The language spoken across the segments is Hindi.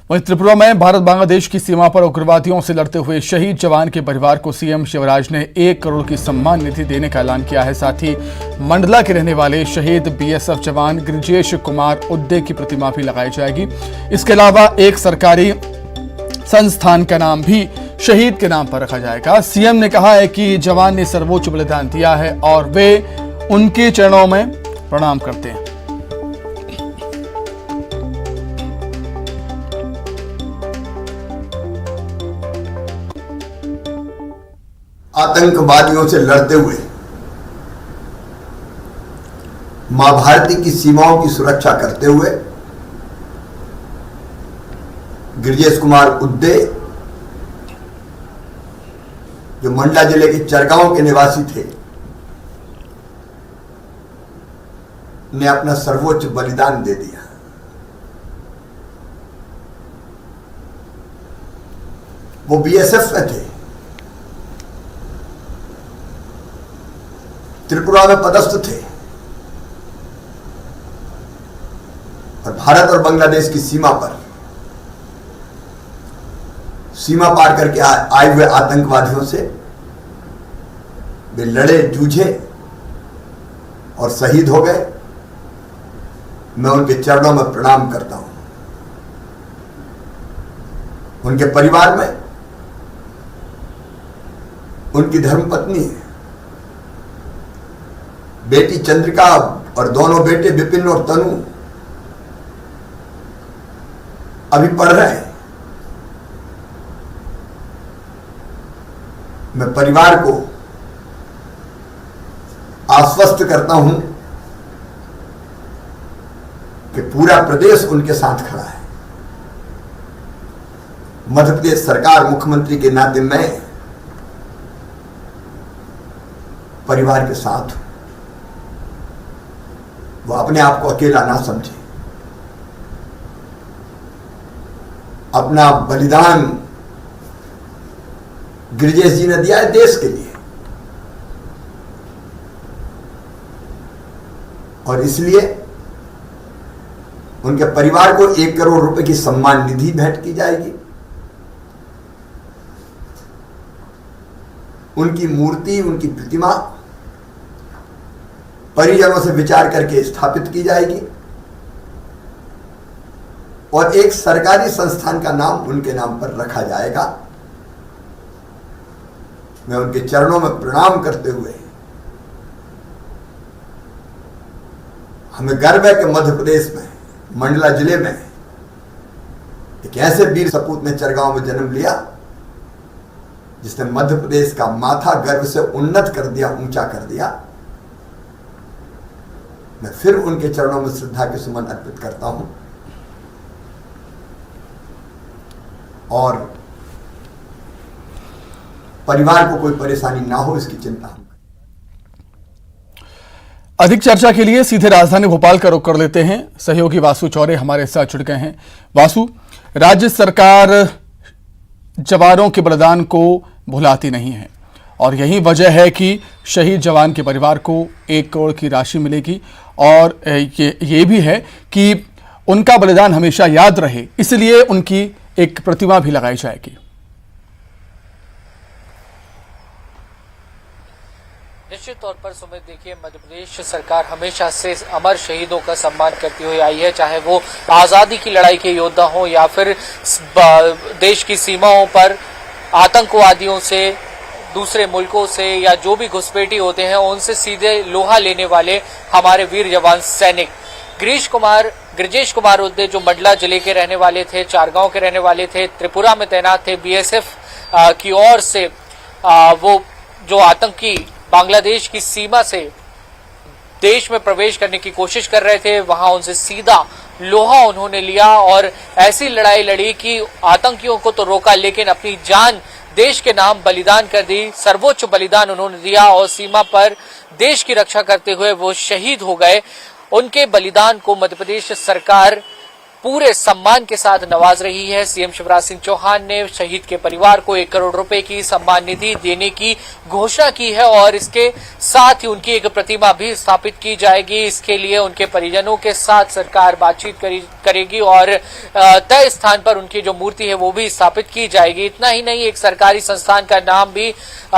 वहीं त्रिपुरा में भारत बांग्लादेश की सीमा पर उग्रवादियों से लड़ते हुए शहीद जवान के परिवार को सीएम शिवराज ने 1 करोड़ की सम्मान निधि देने का ऐलान किया है। साथ ही मंडला के रहने वाले शहीद बीएसएफ जवान गिरिजेश कुमार उद्दे की प्रतिमा भी लगाई जाएगी। इसके अलावा एक सरकारी संस्थान का नाम भी शहीद के नाम पर रखा जाएगा। सीएम ने कहा है कि जवान ने सर्वोच्च बलिदान दिया है और वे उनके चरणों में प्रणाम करते हैं। आतंकवादियों से लड़ते हुए मां भारती की सीमाओं की सुरक्षा करते हुए गिरिजेश कुमार उद्दे, जो मंडला जिले के चरगांव के निवासी थे, ने अपना सर्वोच्च बलिदान दे दिया। वो बीएसएफ में थे, त्रिपुरा में पदस्थ थे और भारत और बांग्लादेश की सीमा पर सीमा पार करके आए हुए आतंकवादियों से वे लड़े, जूझे और शहीद हो गए। मैं उनके चरणों में प्रणाम करता हूं। उनके परिवार में उनकी धर्मपत्नी है, बेटी चंद्रिका और दोनों बेटे विपिन और तनु अभी पढ़ रहे हैं। मैं परिवार को आश्वस्त करता हूं कि पूरा प्रदेश उनके साथ खड़ा है। मध्य प्रदेश सरकार, मुख्यमंत्री के नाते मैं परिवार के साथ हूं। वो अपने आप को अकेला ना समझे। अपना बलिदान गिरिजेश जी ने दिया है देश के लिए, और इसलिए उनके परिवार को 1 करोड़ रुपए की सम्मान निधि भेंट की जाएगी। उनकी मूर्ति, उनकी प्रतिमा परिजनों से विचार करके स्थापित की जाएगी और एक सरकारी संस्थान का नाम उनके नाम पर रखा जाएगा। मैं उनके चरणों में प्रणाम करते हुए हमें गर्व है कि मध्य प्रदेश में मंडला जिले में एक ऐसे वीर सपूत ने चरगांव में जन्म लिया जिसने मध्य प्रदेश का माथा गर्व से उन्नत कर दिया, ऊंचा कर दिया। मैं फिर उनके चरणों में श्रद्धा के सुमन अर्पित करता हूं और परिवार को कोई परेशानी ना हो, इसकी चिंता हम। अधिक चर्चा के लिए सीधे राजधानी भोपाल का रुख कर लेते हैं। सहयोगी वासु चौरे हमारे साथ जुड़ गए हैं। वासु, राज्य सरकार जवानों के बलिदान को भुलाती नहीं है और यही वजह है कि शहीद जवान के परिवार को 1 करोड़ की राशि मिलेगी और ये भी है कि उनका बलिदान हमेशा याद रहे, इसलिए उनकी एक प्रतिमा भी लगाई जाएगी। निश्चित तौर पर सुमित, देखिए, मध्य प्रदेश सरकार हमेशा से अमर शहीदों का सम्मान करती हुई आई है, चाहे वो आजादी की लड़ाई के योद्धा हो या फिर देश की सीमाओं पर आतंकवादियों से, दूसरे मुल्कों से या जो भी घुसपैठी होते हैं उनसे सीधे लोहा लेने वाले हमारे वीर जवान सैनिक गिरिजेश कुमार उद्दे, जो मंडला जिले के रहने वाले थे, चारगांव के रहने वाले थे, त्रिपुरा में तैनात थे। बीएसएफ की ओर से वो जो आतंकी बांग्लादेश की सीमा से देश में प्रवेश करने की कोशिश कर रहे थे, वहां उनसे सीधा लोहा उन्होंने लिया और ऐसी लड़ाई लड़ी कि आतंकियों को तो रोका, लेकिन अपनी जान देश के नाम बलिदान कर दी। सर्वोच्च बलिदान उन्होंने दिया और सीमा पर देश की रक्षा करते हुए वो शहीद हो गए। उनके बलिदान को मध्य प्रदेश सरकार पूरे सम्मान के साथ नवाज रही है। सीएम शिवराज सिंह चौहान ने शहीद के परिवार को 1 करोड़ रुपए की सम्मान निधि देने की घोषणा की है और इसके साथ ही उनकी एक प्रतिमा भी स्थापित की जाएगी। इसके लिए उनके परिजनों के साथ सरकार बातचीत करेगी और तय स्थान पर उनकी जो मूर्ति है वो भी स्थापित की जाएगी। इतना ही नहीं, एक सरकारी संस्थान का नाम भी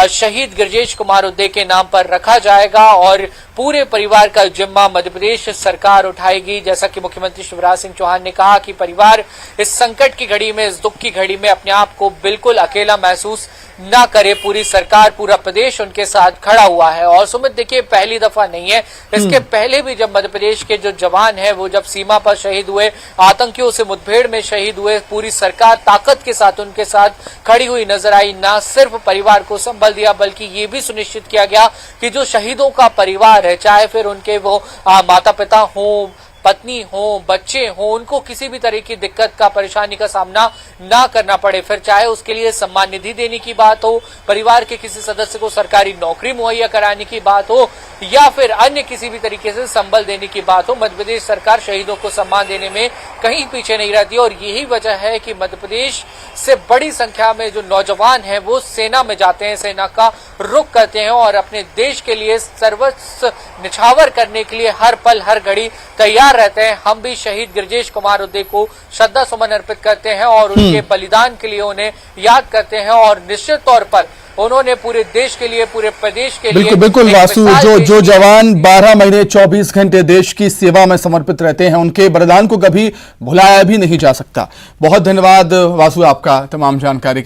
शहीद गृजेश कुमार उदय के नाम पर रखा जाएगा और पूरे परिवार का जिम्मा मध्य प्रदेश सरकार उठाएगी। जैसा कि मुख्यमंत्री शिवराज सिंह चौहान ने कहा कि परिवार इस संकट की घड़ी में, इस दुख की घड़ी में अपने आप को बिल्कुल अकेला महसूस ना करे। पूरी सरकार, पूरा प्रदेश उनके साथ खड़ा हुआ है। और सुमित देखिए, पहली दफा नहीं है, इसके पहले भी जब मध्य प्रदेश के जो जवान हैं वो जब सीमा पर शहीद हुए, आतंकियों से मुठभेड़ में शहीद हुए, पूरी सरकार ताकत के साथ उनके साथ खड़ी हुई नजर आई। ना सिर्फ परिवार को संबल दिया बल्कि ये भी सुनिश्चित किया गया कि जो शहीदों का परिवार है, चाहे फिर उनके वो माता पिता हों, पत्नी हो, बच्चे हो, उनको किसी भी तरह की दिक्कत का, परेशानी का सामना ना करना पड़े। फिर चाहे उसके लिए सम्मान निधि देने की बात हो, परिवार के किसी सदस्य को सरकारी नौकरी मुहैया कराने की बात हो या फिर अन्य किसी भी तरीके से संबल देने की बात हो, मध्य प्रदेश सरकार शहीदों को सम्मान देने में कहीं पीछे नहीं रहती। और यही वजह है कि मध्य प्रदेश से बड़ी संख्या में जो नौजवान हैं वो सेना में जाते हैं, सेना का रुख करते हैं और अपने देश के लिए सर्वस्व निछावर करने के लिए हर पल हर घड़ी तैयार रहते हैं। हम भी शहीद गृजेश कुमार उदय को श्रद्धा सुमन अर्पित करते हैं और उनके बलिदान के लिए उन्हें याद करते हैं और निश्चित तौर पर उन्होंने पूरे देश के लिए, पूरे प्रदेश के लिए बिल्कुल वासु, जो जवान 12 महीने 24 घंटे देश की सेवा में समर्पित रहते हैं, उनके बलिदान को कभी भुलाया भी नहीं जा सकता। बहुत धन्यवाद वासु आपका तमाम जानकारी के लिए।